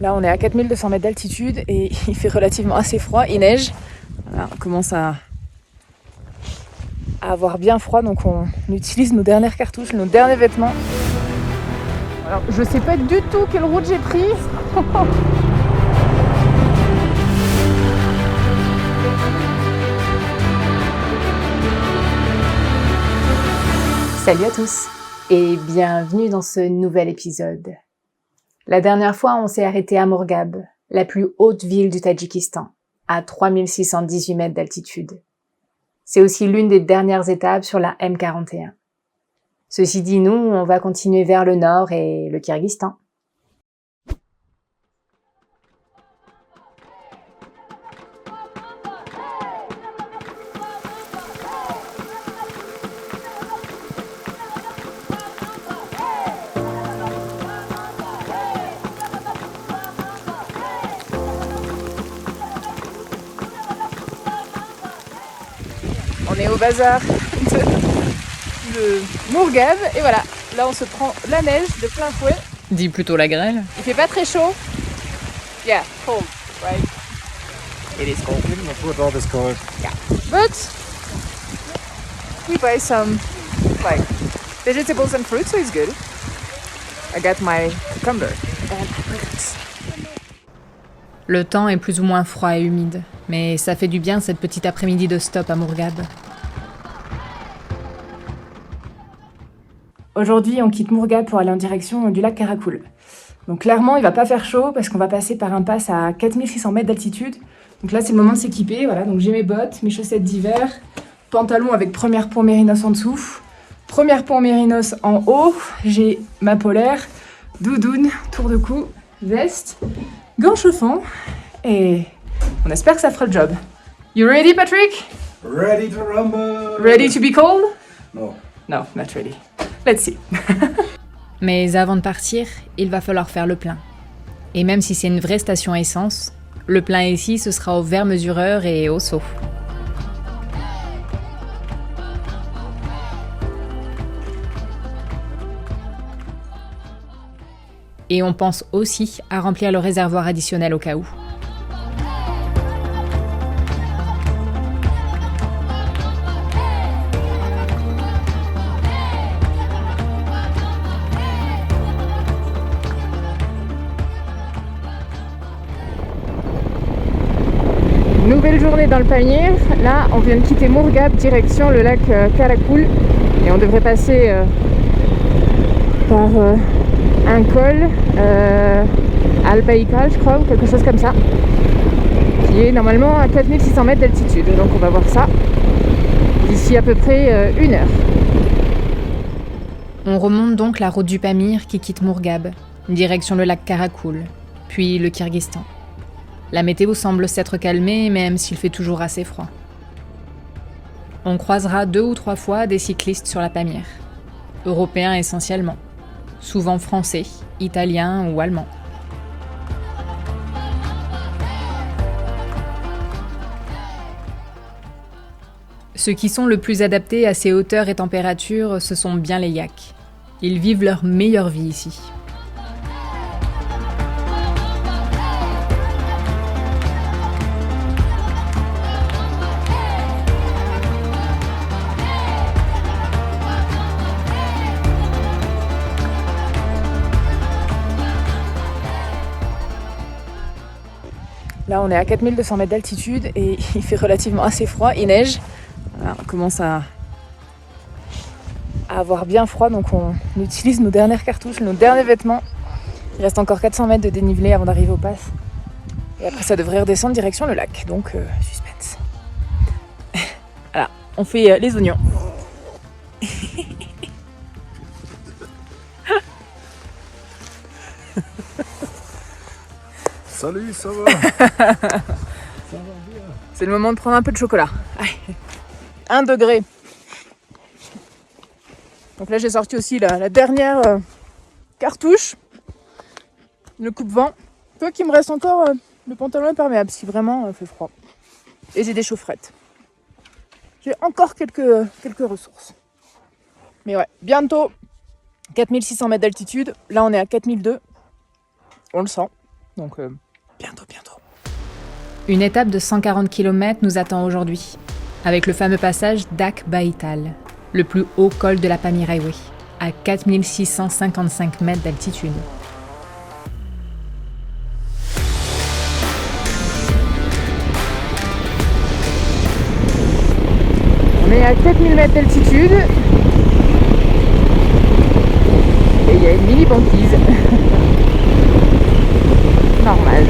Là, on est à 4200 mètres d'altitude et il fait relativement assez froid, il neige. Voilà, on commence à avoir bien froid, donc on utilise nos dernières cartouches, nos derniers vêtements. Alors, je sais pas du tout quelle route j'ai prise. Salut à tous et bienvenue dans ce nouvel épisode. La dernière fois, on s'est arrêté à Mourghab, la plus haute ville du Tadjikistan, à 3618 mètres d'altitude. C'est aussi l'une des dernières étapes sur la M41. Ceci dit, nous, on va continuer vers le nord et le Kyrgyzstan. On est au bazar de Mourghab et voilà, là on se prend la neige de plein fouet. Dis plutôt la grêle. Il fait pas très chaud. Yeah, cold, right? It is cold. Even the food all is cold. Yeah. But we buy some like vegetables and fruits, so it's good. I got my cucumber and apricots. Le temps est plus ou moins froid et humide, mais ça fait du bien cette petite après-midi de stop à Mourghab. Aujourd'hui, on quitte Mourghab pour aller en direction du lac Karakoul. Donc clairement, il va pas faire chaud parce qu'on va passer par un pass à 4600 mètres d'altitude. Donc là, c'est le moment de s'équiper. Voilà, donc j'ai mes bottes, mes chaussettes d'hiver, pantalon avec première peau mérinos en dessous, première peau mérinos en haut, j'ai ma polaire, doudoune, tour de cou, veste, gants chauffants et on espère que ça fera le job. You ready, Patrick? Ready to rumble! Ready to be cold? No. No, not ready. Let's see. Mais avant de partir, il va falloir faire le plein. Et même si c'est une vraie station essence, le plein ici, ce sera au verre mesureur et au seau. Et on pense aussi à remplir le réservoir additionnel au cas où. Nouvelle journée dans le Pamir. Là, on vient de quitter Mourghab, direction le lac Karakoul. Et on devrait passer par un col, Al-Baïkal, je crois, ou quelque chose comme ça, qui est normalement à 4600 mètres d'altitude. Donc on va voir ça d'ici à peu près 1 heure. On remonte donc la route du Pamir qui quitte Mourghab, direction le lac Karakoul, puis le Kyrgyzstan. La météo semble s'être calmée, même s'il fait toujours assez froid. On croisera 2 ou 3 fois des cyclistes sur la Pamir, européens essentiellement, souvent français, italiens ou allemands. Ceux qui sont le plus adaptés à ces hauteurs et températures, ce sont bien les yaks. Ils vivent leur meilleure vie ici. Là, on est à 4200 mètres d'altitude et il fait relativement assez froid, il neige. Voilà, on commence à avoir bien froid, donc on utilise nos dernières cartouches, nos derniers vêtements. Il reste encore 400 mètres de dénivelé avant d'arriver au pass. Et après, ça devrait redescendre direction le lac, donc suspense. Voilà, on fait les oignons. Salut, ça va? Ça va bien. C'est le moment de prendre un peu de chocolat. Allez. 1 degré. Donc là, j'ai sorti aussi la dernière cartouche, le coupe-vent. Toi qui me reste encore le pantalon imperméable si vraiment fait froid. Et j'ai des chaufferettes. J'ai encore quelques ressources. Mais ouais, bientôt 4600 mètres d'altitude. Là, on est à 4002. On le sent. Donc bientôt. Une étape de 140 km nous attend aujourd'hui, avec le fameux passage Dak Baïtal, le plus haut col de la Pamir Highway, à 4655 mètres d'altitude. On est à 4000 mètres d'altitude et il y a une mini banquise. Normal.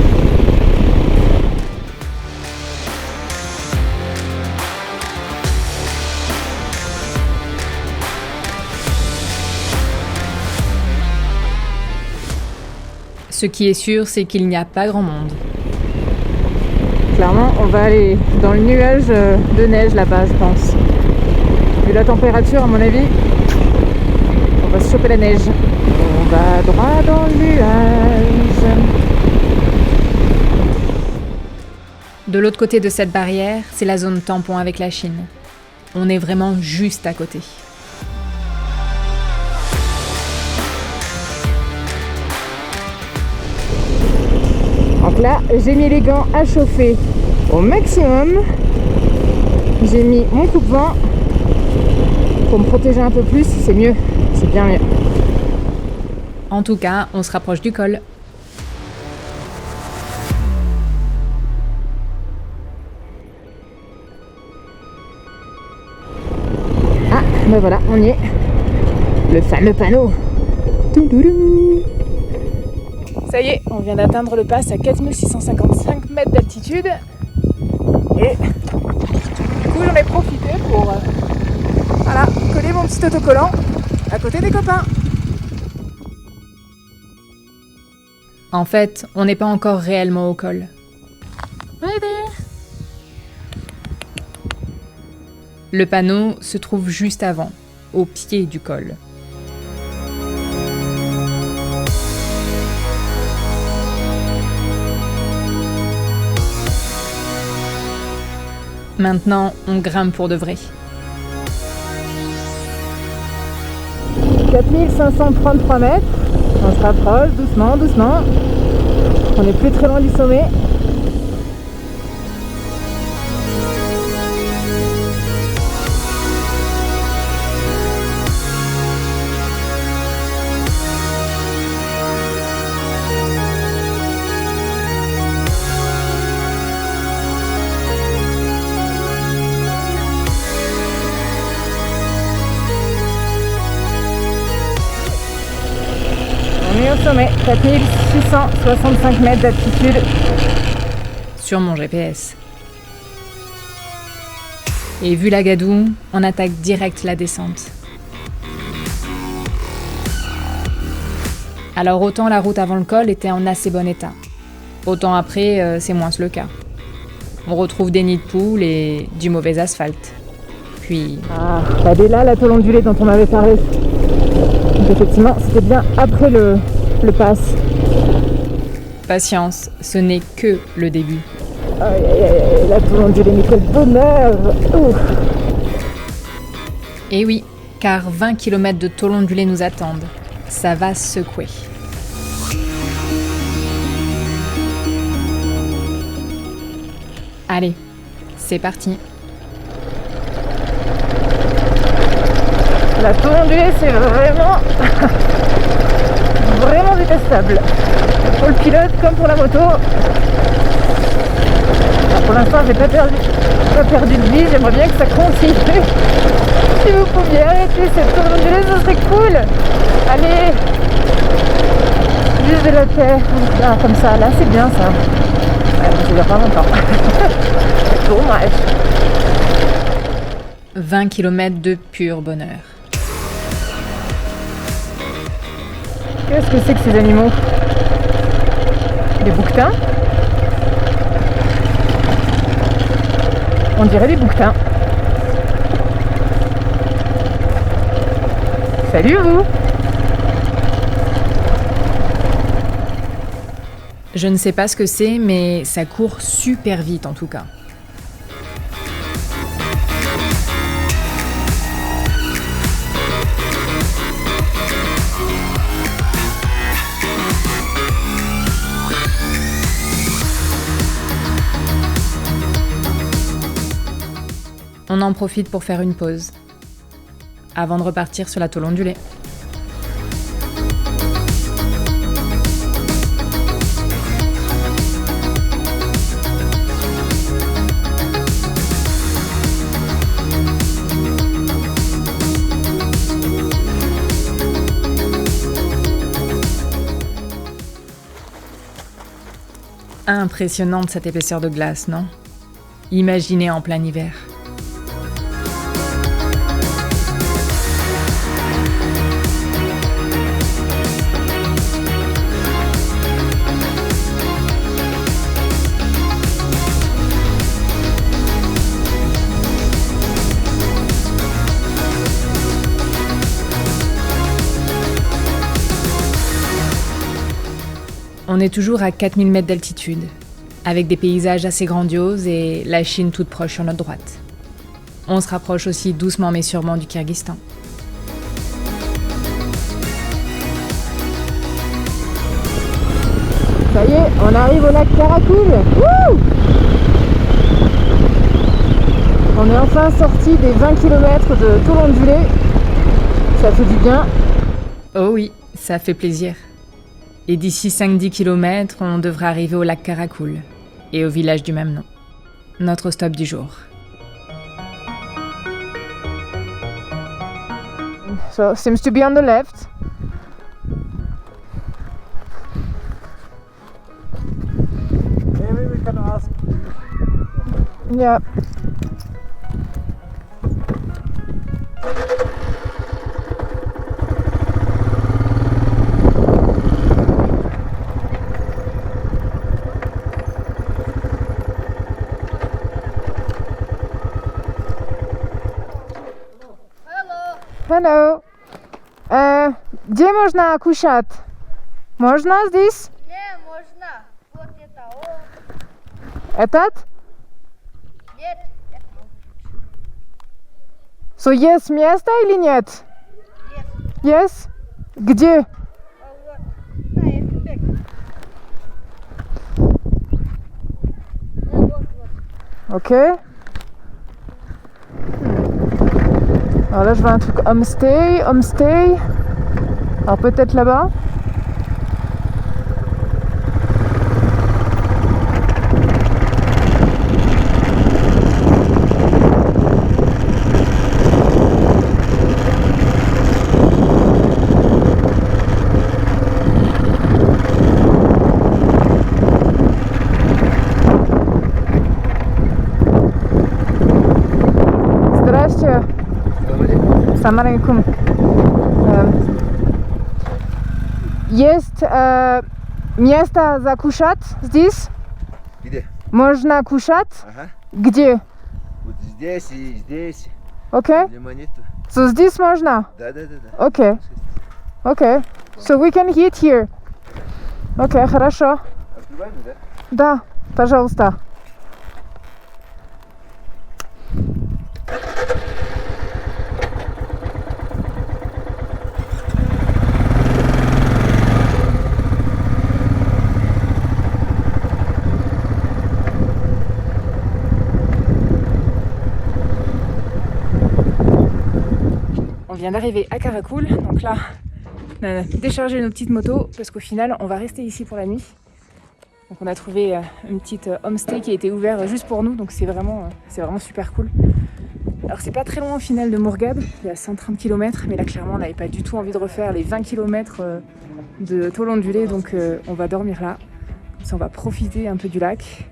Ce qui est sûr, c'est qu'il n'y a pas grand monde. Clairement, on va aller dans le nuage de neige là-bas, je pense. Vu la température, à mon avis, on va se choper la neige. On va droit dans le nuage. De l'autre côté de cette barrière, c'est la zone tampon avec la Chine. On est vraiment juste à côté. Donc là, j'ai mis les gants à chauffer au maximum. J'ai mis mon coupe-vent pour me protéger un peu plus, c'est mieux, c'est bien mieux. En tout cas, on se rapproche du col. Ah, ben voilà, on y est. Le fameux panneau. Toudoudou. Ça y est, on vient d'atteindre le pass à 4655 mètres d'altitude. Et du coup, j'en ai profité pour voilà, coller mon petit autocollant à côté des copains. En fait, on n'est pas encore réellement au col. Le panneau se trouve juste avant, au pied du col. Maintenant, on grimpe pour de vrai. 4533 mètres, on se rapproche doucement, doucement. On n'est plus très loin du sommet. On est au sommet, 4665 mètres d'altitude. Sur mon GPS. Et vu la gadoue, on attaque direct la descente. Alors autant la route avant le col était en assez bon état. Autant après, c'est moins le cas. On retrouve des nids de poules et du mauvais asphalte. Puis... Ah, dès là, la tôle ondulée dont on m'avait parlé. Donc effectivement, c'était bien après le pass. Patience, ce n'est que le début. Aïe, aïe, aïe, la tôle ondulée, mais quel bonheur! Ouf. Et oui, car 20 km de tôle ondulée nous attendent. Ça va secouer. Allez, c'est parti. La tôle ondulée, c'est vraiment vraiment détestable. Pour le pilote comme pour la moto. Alors pour l'instant, j'ai pas perdu de vie. J'aimerais bien que ça continue. Si vous pouviez arrêter cette tôle ondulée, ce serait cool. Allez, juste de la terre. Ah, comme ça, là, c'est bien ça. Ouais, mais ça dure pas longtemps. Bon, bref. 20 km de pur bonheur. Qu'est-ce que c'est que ces animaux? Des bouquetins? On dirait des bouquetins. Salut vous! Je ne sais pas ce que c'est, mais ça court super vite en tout cas. en profite pour faire une pause, avant de repartir sur la tôle ondulée. Impressionnante cette épaisseur de glace, non? Imaginez en plein hiver. On est toujours à 4000 mètres d'altitude, avec des paysages assez grandioses et la Chine toute proche sur notre droite. On se rapproche aussi doucement mais sûrement du Kyrgyzstan. Ça y est, on arrive au lac Karakoul. Wouh! On est enfin sorti des 20 km de tôle ondulée. Ça fait du bien. Oh oui, ça fait plaisir. Et d'ici 5-10 km, on devrait arriver au lac Karakoul et au village du même nom. Notre stop du jour. So, seems to be on the left. Maybe we can ask. Yeah. Hello. Gdzie można kusiać? Można здесь? Не, можно. Вот это он. Этот? Нет, это So есть место или нет? нет. Есть? Где? А вот. На, это бег. Вот. Ok. Alors là, je vois un truc homestay. Alors peut-être là-bas. Здрасте. Salam alaikum. Есть место закушать здесь? Где? Можно кушать? Ага. Где? Вот здесь и здесь. Okay. Где монету? So здесь можно? Да. Okay. Okay. So we can eat here. Okay, хорошо. Открываем, да? Да, пожалуйста. On vient d'arriver à Karakoul, donc là on a déchargé nos petites motos parce qu'au final on va rester ici pour la nuit. Donc on a trouvé une petite homestay qui a été ouverte juste pour nous, donc c'est vraiment super cool. Alors c'est pas très loin au final de Mourghab, il y a 130 km, mais là clairement on n'avait pas du tout envie de refaire les 20 km de tôle ondulée, donc on va dormir là. Comme ça on va profiter un peu du lac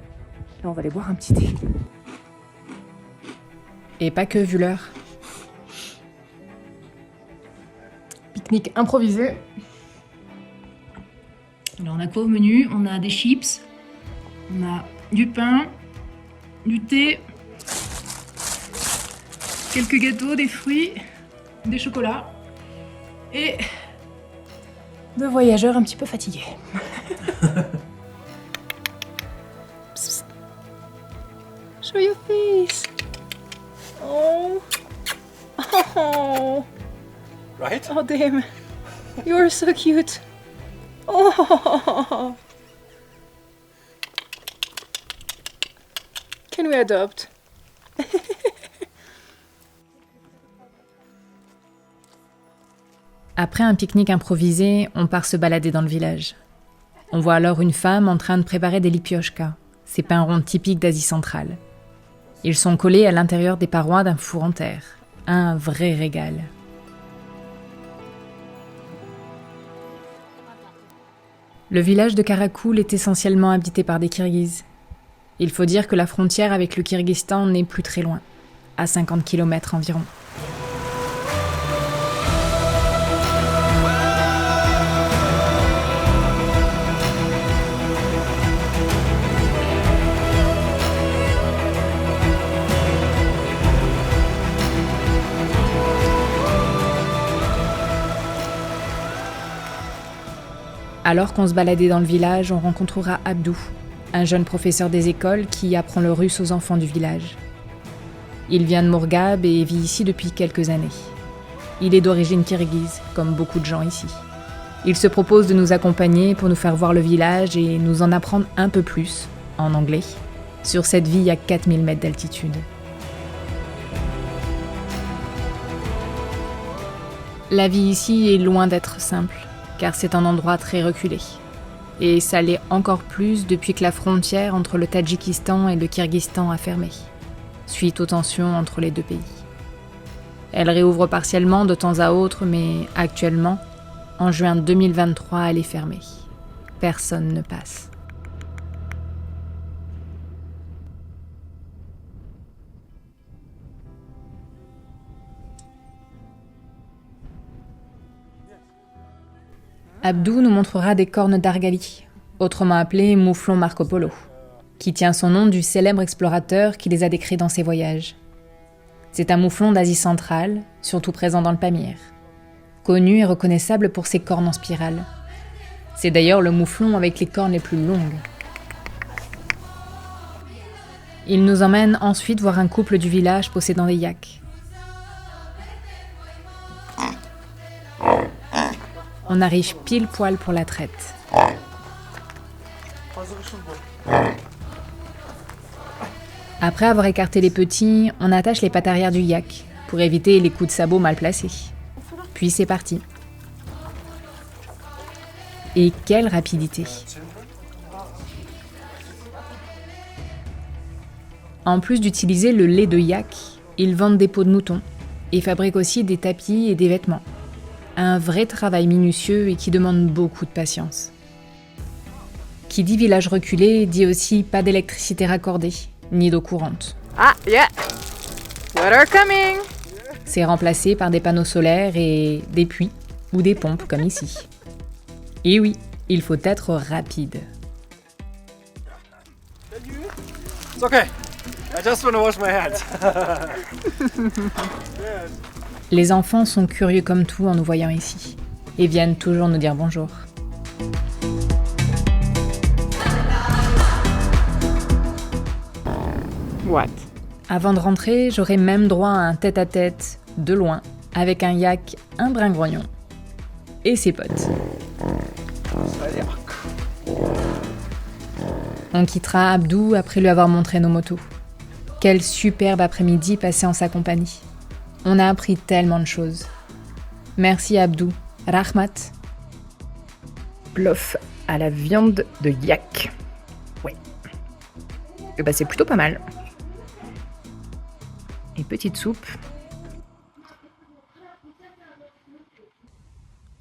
et on va aller boire un petit thé. Et pas que vu l'heure. Pique-nique improvisé. Alors on a quoi au menu? On a des chips, on a du pain, du thé, quelques gâteaux, des fruits, des chocolats et Deux voyageurs un petit peu fatigués. Psst. Show your face. Oh. Oh. Right? Oh damn. You are so cute. Oh. Can we adopt? Après un pique-nique improvisé, on part se balader dans le village. On voit alors une femme en train de préparer des lipioshkas, ces pains ronds typiques d'Asie centrale. Ils sont collés à l'intérieur des parois d'un four en terre. Un vrai régal. Le village de Karakoul est essentiellement habité par des Kirghizes. Il faut dire que la frontière avec le Kirghizistan n'est plus très loin, à 50 km environ. Alors qu'on se baladait dans le village, on rencontrera Abdou, un jeune professeur des écoles qui apprend le russe aux enfants du village. Il vient de Mourghab et vit ici depuis quelques années. Il est d'origine kirghize, comme beaucoup de gens ici. Il se propose de nous accompagner pour nous faire voir le village et nous en apprendre un peu plus, en anglais, sur cette vie à 4000 mètres d'altitude. La vie ici est loin d'être simple, car c'est un endroit très reculé. Et ça l'est encore plus depuis que la frontière entre le Tadjikistan et le Kirghizistan a fermé, suite aux tensions entre les deux pays. Elle réouvre partiellement de temps à autre, mais actuellement, en juin 2023, elle est fermée. Personne ne passe. Abdou nous montrera des cornes d'Argali, autrement appelées mouflons Marco Polo, qui tient son nom du célèbre explorateur qui les a décrits dans ses voyages. C'est un mouflon d'Asie centrale, surtout présent dans le Pamir, connu et reconnaissable pour ses cornes en spirale. C'est d'ailleurs le mouflon avec les cornes les plus longues. Il nous emmène ensuite voir un couple du village possédant des yaks. On arrive pile poil pour la traite. Après avoir écarté les petits, on attache les pattes arrière du yak pour éviter les coups de sabot mal placés. Puis c'est parti. Et quelle rapidité! En plus d'utiliser le lait de yak, ils vendent des peaux de mouton et fabriquent aussi des tapis et des vêtements. Un vrai travail minutieux et qui demande beaucoup de patience. Qui dit village reculé dit aussi pas d'électricité raccordée, ni d'eau courante. Ah, yeah! Water coming! C'est remplacé par des panneaux solaires et des puits ou des pompes comme ici. Et oui, il faut être rapide. It's okay. I just want to wash my hands. Les enfants sont curieux comme tout en nous voyant ici et viennent toujours nous dire bonjour. What? Avant de rentrer, j'aurai même droit à un tête-à-tête, de loin, avec un yak, un brin grognon et ses potes. On quittera Abdou après lui avoir montré nos motos. Quel superbe après-midi passé en sa compagnie. On a appris tellement de choses. Merci Abdou. Rahmat. Plof à la viande de yak. Ouais. Et bah c'est plutôt pas mal. Et petite soupe.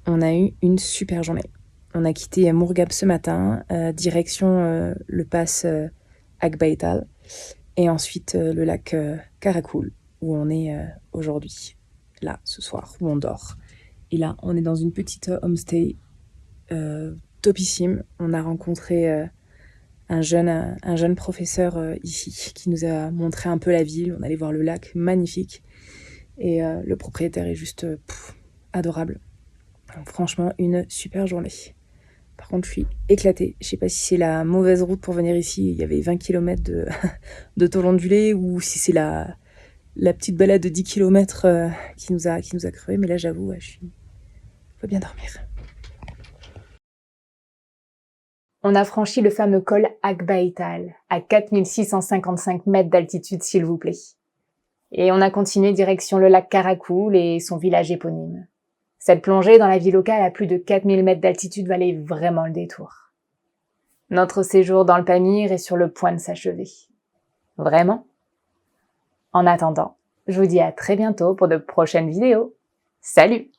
On a eu une super journée. On a quitté Mourghab ce matin, direction le pass Agbaital, et ensuite le lac Karakoul, où on est aujourd'hui, là, ce soir, où on dort. Et là, on est dans une petite homestay topissime. On a rencontré un jeune professeur ici qui nous a montré un peu la ville. On allait voir le lac, magnifique. Et le propriétaire est juste adorable. Donc, franchement, une super journée. Par contre, je suis éclatée. Je sais pas si c'est la mauvaise route pour venir ici. Il y avait 20 km de tôle ondulée, ou si c'est la petite balade de 10 km qui nous a crevé. Mais là, j'avoue, ouais, faut bien dormir. On a franchi le fameux col Agbaital, à 4655 mètres d'altitude, s'il vous plaît. Et on a continué direction le lac Karakoul et son village éponyme. Cette plongée dans la vie locale à plus de 4000 mètres d'altitude valait vraiment le détour. Notre séjour dans le Pamir est sur le point de s'achever. Vraiment. En attendant, je vous dis à très bientôt pour de prochaines vidéos. Salut!